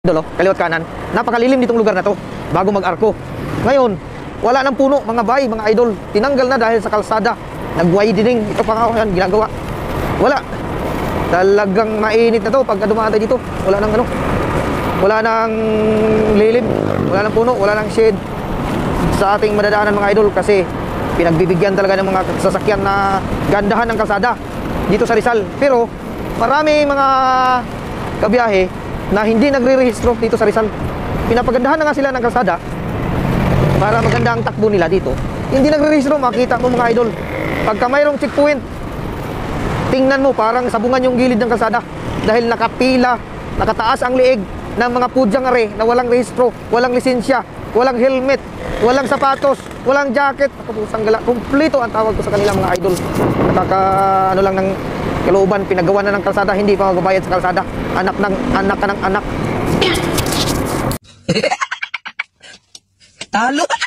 idol, kaliwat kanan. Napakalilim nitong lugar na to bago mag-arko. Ngayon, wala nang puno, mga bay, mga idol. Tinanggal na dahil sa kalsada. Nag-widening. Ito pa nga yan, ginagawa. Wala. Talagang mainit na to pagka dumaan tayo dito. Wala nang ano. Wala nang lilim. Wala nang puno. Wala nang shade sa ating madadaanan, mga idol. Kasi pinagbibigyan talaga ng mga sasakyan na gandahan ng kalsada dito sa Rizal. Pero marami mga kabiyahe na hindi nagre-rehistro dito sa Rizal. Pinapagandahan na nga sila ng kalsada para maganda ang takbo nila dito. Hindi nagre-rehistro. Makita mo, mga idol, pagka mayroong checkpoint, tingnan mo parang sabungan yung gilid ng kalsada dahil nakapila, nakataas ang liig ng mga pudyang are na walang rehistro, walang lisensya, walang helmet, walang sapatos, walang jacket. Pusang gala, kumpleto ang tawag ko sa kanila, mga idol. Nakaka ano lang ng kalooban, pinagawa na ng kalsada, hindi pa magbabayad sa kalsada. Anak ka ng anak. Talo.